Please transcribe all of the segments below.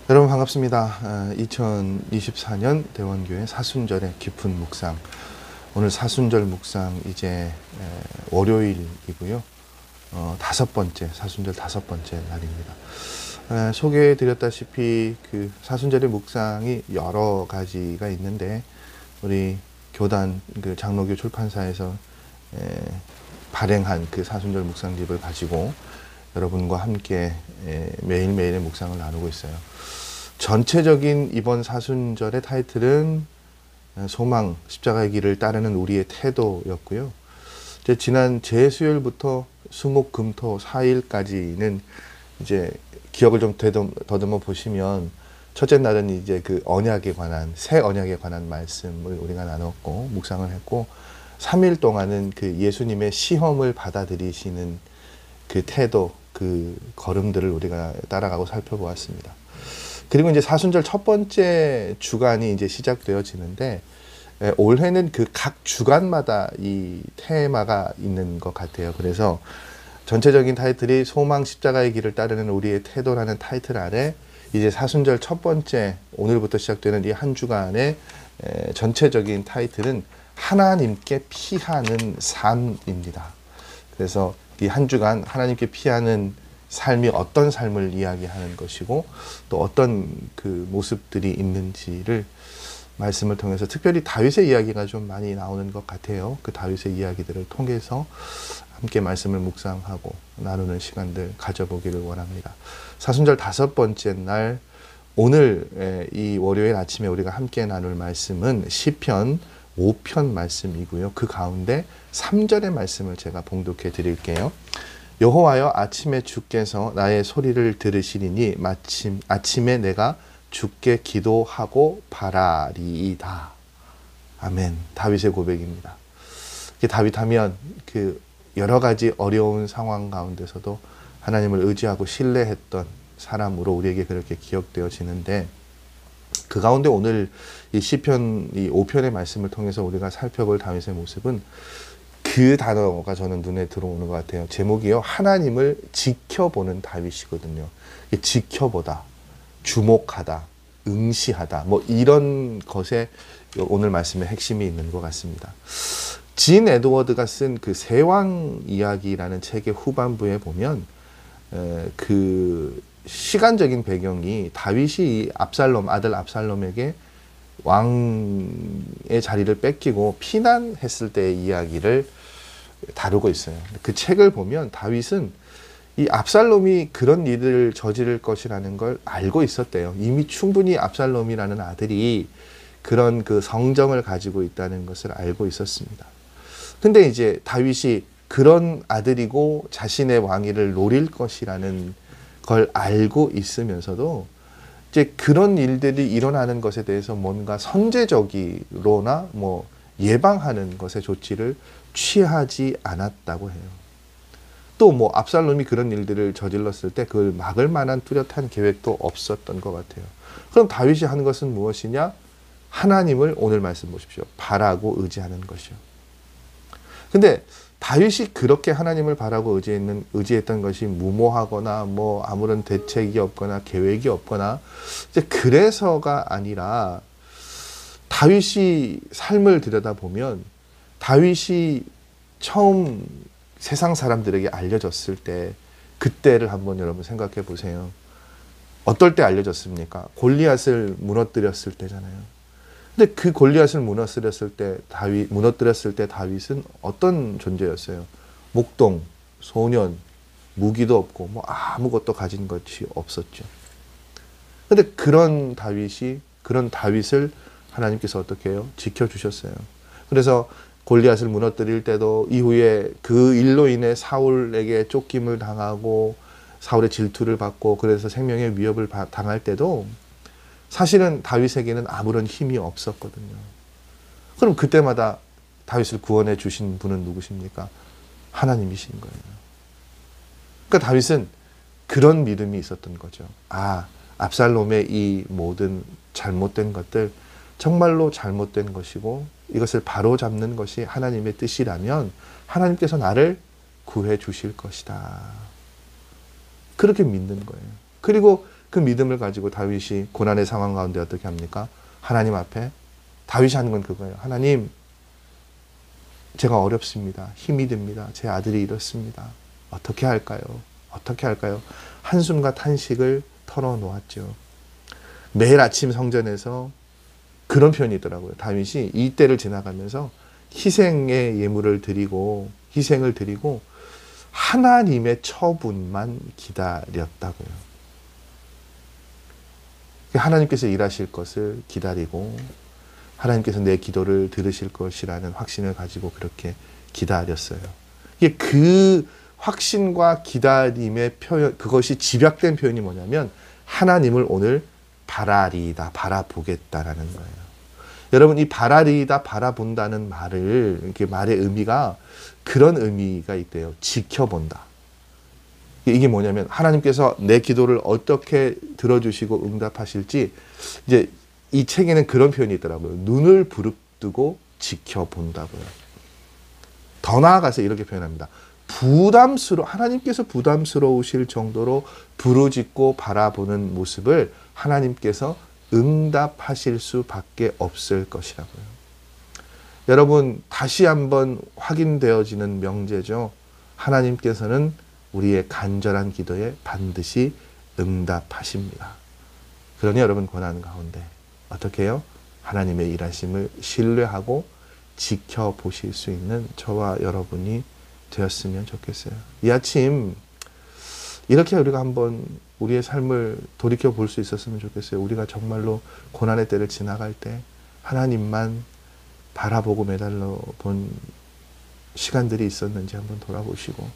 여러분 반갑습니다. 2024년 대원교회 사순절의 깊은 묵상. 오늘 사순절 묵상 이제 월요일이고요. 사순절 다섯 번째 날입니다. 소개해 드렸다시피 그 사순절의 묵상이 여러 가지가 있는데 우리 교단 그 장로교 출판사에서 발행한 그 사순절 묵상집을 가지고 여러분과 함께 매일매일의 묵상을 나누고 있어요. 전체적인 이번 사순절의 타이틀은 소망, 십자가의 길을 따르는 우리의 태도였고요. 이제 지난 재수요일부터 수목, 금, 토 4일까지는 이제 기억을 좀 더듬어 보시면 첫째 날은 이제 그 언약에 관한, 새 언약에 관한 말씀을 우리가 나눴고, 묵상을 했고, 3일 동안은 그 예수님의 시험을 받아들이시는 그 태도, 그 걸음들을 우리가 따라가고 살펴보았습니다. 그리고 이제 사순절 첫 번째 주간이 이제 시작되어지는데, 올해는 그 각 주간마다 이 테마가 있는 것 같아요. 그래서 전체적인 타이틀이 소망 십자가의 길을 따르는 우리의 태도라는 타이틀 아래 이제 사순절 첫 번째 오늘부터 시작되는 이 한 주간의 전체적인 타이틀은 하나님께 피하는 삶입니다. 그래서 이 한 주간 하나님께 피하는 삶이 어떤 삶을 이야기하는 것이고 또 어떤 그 모습들이 있는지를 말씀을 통해서 특별히 다윗의 이야기가 좀 많이 나오는 것 같아요. 그 다윗의 이야기들을 통해서 함께 말씀을 묵상하고 나누는 시간들 가져보기를 원합니다. 사순절 다섯 번째 날 오늘 이 월요일 아침에 우리가 함께 나눌 말씀은 시편 5편 말씀이고요. 그 가운데 3절의 말씀을 제가 봉독해 드릴게요. 여호와여, 아침에 주께서 나의 소리를 들으시리니 마침 아침에 내가 주께 기도하고 바라리이다. 아멘. 다윗의 고백입니다. 다윗 하면 그 여러 가지 어려운 상황 가운데서도 하나님을 의지하고 신뢰했던 사람으로 우리에게 그렇게 기억되어지는데, 그 가운데 오늘 이 시편 이 5편의 말씀을 통해서 우리가 살펴볼 다윗의 모습은 그 단어가 저는 눈에 들어오는 것 같아요. 제목이요, 하나님을 지켜보는 다윗이거든요. 지켜보다, 주목하다, 응시하다, 뭐 이런 것에 오늘 말씀의 핵심이 있는 것 같습니다. 진 에드워드가 쓴 그 세왕 이야기라는 책의 후반부에 보면 그 시간적인 배경이 다윗이 아들 압살롬에게 왕의 자리를 뺏기고 피난했을 때의 이야기를 다루고 있어요. 그 책을 보면 다윗은 이 압살롬이 그런 일을 저지를 것이라는 걸 알고 있었대요. 이미 충분히 압살롬이라는 아들이 그런 그 성정을 가지고 있다는 것을 알고 있었습니다. 근데 이제 다윗이 그런 아들이고 자신의 왕위를 노릴 것이라는 걸 알고 있으면서도 이제 그런 일들이 일어나는 것에 대해서 뭔가 선제적으로나 뭐 예방하는 것의 조치를 취하지 않았다고 해요. 또 뭐 압살롬이 그런 일들을 저질렀을 때 그걸 막을 만한 뚜렷한 계획도 없었던 것 같아요. 그럼 다윗이 하는 것은 무엇이냐? 하나님을 오늘 말씀 보십시오. 바라고 의지하는 것이요. 근데 다윗이 그렇게 하나님을 바라고 의지했던 것이 무모하거나 뭐 아무런 대책이 없거나 계획이 없거나 이제 그래서가 아니라, 다윗이 삶을 들여다보면 다윗이 처음 세상 사람들에게 알려졌을 때 그때를 한번 여러분 생각해 보세요. 어떨 때 알려졌습니까? 골리앗을 무너뜨렸을 때잖아요. 근데 그 골리앗을 무너뜨렸을 때 다윗은 어떤 존재였어요? 목동, 소년, 무기도 없고 뭐 아무것도 가진 것이 없었죠. 근데 그런 다윗을 하나님께서 어떻게 해요? 지켜주셨어요. 그래서 골리앗을 무너뜨릴 때도 이후에 그 일로 인해 사울에게 쫓김을 당하고 사울의 질투를 받고 그래서 생명의 위협을 당할 때도 사실은 다윗에게는 아무런 힘이 없었거든요. 그럼 그때마다 다윗을 구원해 주신 분은 누구십니까? 하나님이신 거예요. 그러니까 다윗은 그런 믿음이 있었던 거죠. 압살롬의 이 모든 잘못된 것들 정말로 잘못된 것이고 이것을 바로잡는 것이 하나님의 뜻이라면 하나님께서 나를 구해 주실 것이다. 그렇게 믿는 거예요. 그리고 그 믿음을 가지고 다윗이 고난의 상황 가운데 어떻게 합니까? 하나님 앞에 다윗이 하는 건 그거예요. 하나님, 제가 어렵습니다. 힘이 듭니다. 제 아들이 이렇습니다. 어떻게 할까요? 어떻게 할까요? 한숨과 탄식을 털어놓았죠. 매일 아침 성전에서 그런 표현이 있더라고요. 다윗이 이 때를 지나가면서 희생의 예물을 드리고 희생을 드리고 하나님의 처분만 기다렸다고요. 하나님께서 일하실 것을 기다리고 하나님께서 내 기도를 들으실 것이라는 확신을 가지고 그렇게 기다렸어요. 이게 그 확신과 기다림의 표현, 그것이 집약된 표현이 뭐냐면 하나님을 오늘 바라리이다, 바라보겠다라는 거예요. 여러분, 이 바라리이다, 바라본다는 말을, 이렇게 말의 의미가 그런 의미가 있대요. 지켜본다. 이게 뭐냐면 하나님께서 내 기도를 어떻게 들어주시고 응답하실지 이제 이 책에는 그런 표현이 있더라고요. 눈을 부릅뜨고 지켜본다고요. 더 나아가서 이렇게 표현합니다. 하나님께서 부담스러우실 정도로 부르짖고 바라보는 모습을 하나님께서 응답하실 수밖에 없을 것이라고요. 여러분, 다시 한번 확인되어지는 명제죠. 하나님께서는 우리의 간절한 기도에 반드시 응답하십니다. 그러니 여러분, 고난 가운데 어떻게 해요? 하나님의 일하심을 신뢰하고 지켜보실 수 있는 저와 여러분이 되었으면 좋겠어요. 이 아침 이렇게 우리가 한번 우리의 삶을 돌이켜 볼 수 있었으면 좋겠어요. 우리가 정말로 고난의 때를 지나갈 때 하나님만 바라보고 매달려 본 시간들이 있었는지 한번 돌아보시고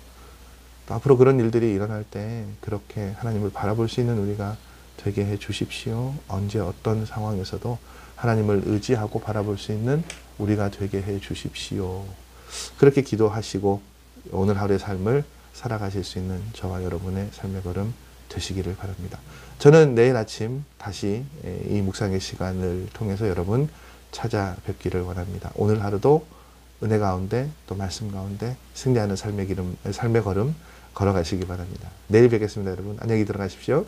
또 앞으로 그런 일들이 일어날 때 그렇게 하나님을 바라볼 수 있는 우리가 되게 해 주십시오. 언제 어떤 상황에서도 하나님을 의지하고 바라볼 수 있는 우리가 되게 해 주십시오. 그렇게 기도하시고 오늘 하루의 삶을 살아가실 수 있는 저와 여러분의 삶의 걸음 되시기를 바랍니다. 저는 내일 아침 다시 이 묵상의 시간을 통해서 여러분 찾아뵙기를 원합니다. 오늘 하루도 은혜 가운데 또 말씀 가운데 승리하는 삶의 걸음 걸어가시기 바랍니다. 내일 뵙겠습니다, 여러분. 안녕히 들어가십시오.